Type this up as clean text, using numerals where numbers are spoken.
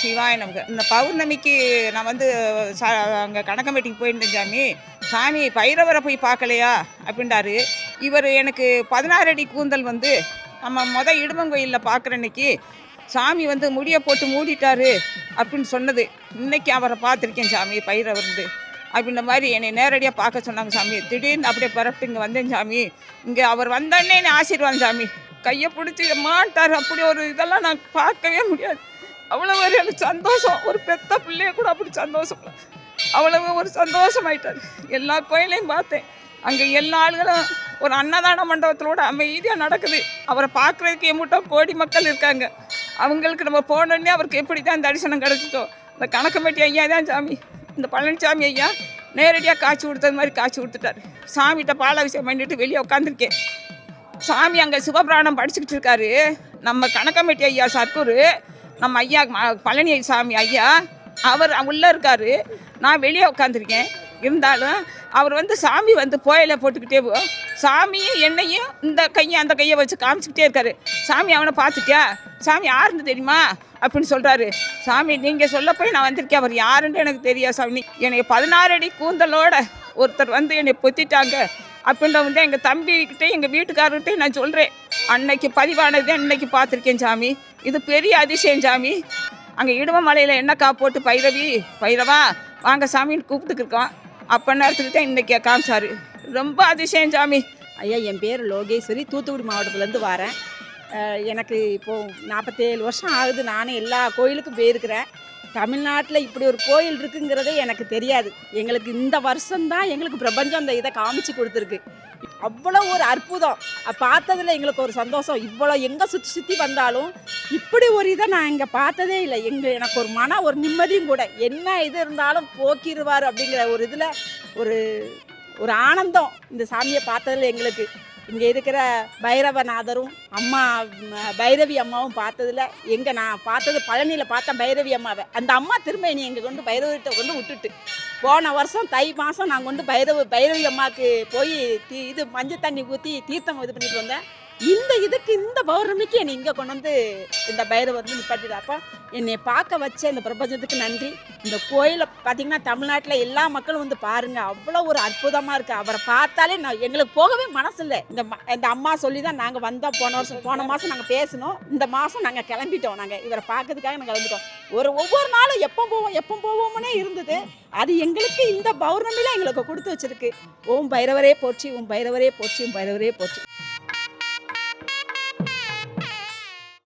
சிவாய நமக்கு இந்த பௌர்ணமிக்கு நான் வந்து அங்கே கணக்கம்பேட்டிக்கு போயிருந்தேன் சாமி. சாமி பைரவரை போய் பார்க்கலையா அப்படின்றாரு. இவர் எனக்கு 16 அடி கூந்தல் வந்து நம்ம இடுமங்கோயிலில் பார்க்குற அன்னைக்கு சாமி வந்து முடியை போட்டு மூடிட்டாரு அப்படின்னு சொன்னது. இன்னைக்கு அவரை பார்த்துருக்கேன் சாமி பைரவர்ந்து அப்படின்ற மாதிரி என்னை நேரடியாக பார்க்க சொன்னாங்க சாமி. திடீர்னு அப்படியே பரப்பிட்டு இங்கே வந்தேன் சாமி. இங்கே அவர் வந்தோடனே என்னை ஆசீர்வாதம் சாமி. கையை பிடிச்சி மாட்டார். அப்படி ஒரு இதெல்லாம் நான் பார்க்கவே முடியாது. அவ்வளோ ஒரு எனக்கு சந்தோஷம். ஒரு பெத்த பிள்ளைய கூட அப்படி சந்தோஷம், அவ்வளவு ஒரு சந்தோஷமாயிட்டார். எல்லா கோயிலையும் பார்த்தேன். அங்கே எல்லா ஆளுகளும் ஒரு அன்னதான மண்டபத்திலோட அமைதியாக நடக்குது. அவரை பார்க்குறதுக்கு எம்மட்டும் கோடி மக்கள் இருக்காங்க. அவங்களுக்கு நம்ம போனோடனே அவருக்கு எப்படி தான் தரிசனம் கிடச்சிட்டோ. இந்த கணக்கம்பேட்டி ஐயா தான் சாமி, இந்த பழனிசாமி ஐயா நேரடியாக காட்சி கொடுத்தது மாதிரி காட்சி கொடுத்துட்டார். சாமிகிட்ட பாலாபிஷேகம் பண்ணிட்டு வெளியே உட்காந்துருக்கேன். சாமி அங்கே சிவபிராணம் படிச்சுக்கிட்டு இருக்காரு. நம்ம கணக்கம்பேட்டி ஐயா சர்க்குரு, நம்ம ஐயா பழனி சாமி ஐயா அவர் உள்ளே இருக்கார். நான் வெளியே உட்காந்துருக்கேன். இருந்தாலும் அவர் வந்து சாமி வந்து போயில போட்டுக்கிட்டே சாமியும் என்னையும் இந்த கையை அந்த கையை வச்சு காமிச்சிக்கிட்டே இருக்காரு. சாமி அவனை பார்த்துட்டியா, சாமி யாருன்னு தெரியுமா அப்படின்னு சொல்கிறாரு. சாமி நீங்கள் சொல்ல போய் நான் வந்திருக்கேன், அவர் யாருன்னு எனக்கு தெரியாது சாமி. என்னை 16 அடி கூந்தலோட ஒருத்தர் வந்து என்னை பொத்திட்டாங்க அப்படின்ற வந்து எங்கள் தம்பிக்கிட்டே எங்கள் வீட்டுக்காரர்கிட்டே நான் சொல்கிறேன். அன்னைக்கு பதிவானது இன்னைக்கு பார்த்துருக்கேன் சாமி. இது பெரிய அதிசயம் சாமி. அங்கே இடுமமலையில் எண்ணெய்க்கா போட்டு பைரவா வாங்க சாமின்னு கூப்பிட்டுருக்கோம். அப்போ நேரத்துக்கு தான் இன்றைக்கி காமிச்சாரு. ரொம்ப அதிசயம் சாமி. ஐயா, என் பேர் லோகேஸ்வரி, தூத்துக்குடி மாவட்டத்துலேருந்து வரேன். எனக்கு இப்போது 47 வருஷம் ஆகுது. நானே எல்லா கோயிலுக்கும் போயிருக்கிறேன். தமிழ்நாட்டில் இப்படி ஒரு கோயில் இருக்குங்கிறதே எனக்கு தெரியாது. எங்களுக்கு இந்த வருஷம்தான் எங்களுக்கு பிரபஞ்சம் இந்த இதை காமிச்சு கொடுத்துருக்கு. அவ்வளோ ஒரு அற்புதம் பார்த்ததில் எங்களுக்கு ஒரு சந்தோஷம். இவ்வளோ எங்கே சுற்றி வந்தாலும் இப்படி ஒரு இதை நான் இங்கே பார்த்ததே இல்லை. எனக்கு ஒரு ஒரு நிம்மதியும் கூட. என்ன இது இருந்தாலும் போக்கிடுவார் அப்படிங்கிற ஒரு இதில் ஒரு ஆனந்தம் இந்த சாமியை பார்த்ததில் எங்களுக்கு. இங்கே இருக்கிற பைரவநாதரும் அம்மா பைரவி அம்மாவும் பார்த்ததில் நான் பார்த்தது பழனியில் பார்த்தேன் பைரவி அம்மாவை. அந்த அம்மா திரும்ப என்னை எங்கே கொண்டு பைரவர்கிட்ட கொண்டு விட்டுட்டு போன வருஷம் தை மாதம் நான் கொண்டு பைரவி அம்மாவுக்கு போய் இது மஞ்சள் தண்ணி ஊற்றி தீர்த்தம் இது பண்ணிட்டு வந்தேன். இந்த பௌர்ணமிக்கு என்னை இங்கே கொண்டு வந்து இந்த பைரவர் வந்து நிப்பாட்டிடாப்போ என்னை பார்க்க வச்ச இந்த பிரபஞ்சத்துக்கு நன்றி. இந்த கோயிலை பார்த்திங்கன்னா தமிழ்நாட்டில் எல்லா மக்களும் வந்து பாருங்கள், அவ்வளோ ஒரு அற்புதமாக இருக்குது. அவரை பார்த்தாலே எங்களுக்கு போகவே மனசு இல்லை. இந்த அம்மா சொல்லி தான் நாங்கள் வந்தோம். போன மாதம் நாங்கள் பேசினோம். இந்த மாதம் நாங்கள் கிளம்பிட்டோம். நாங்கள் இவரை பார்க்கறதுக்காக நாங்கள் கிளம்பிட்டோம். ஒவ்வொரு நாளும் எப்போ போவோம்னே இருந்தது. அது எங்களுக்கு இந்த பௌர்ணமியில் எங்களுக்கு கொடுத்து வச்சிருக்கு. ஓம் பைரவரே போற்றி, ஓம் பைரவரே போற்றி, ஓம் பைரவரே போற்றி.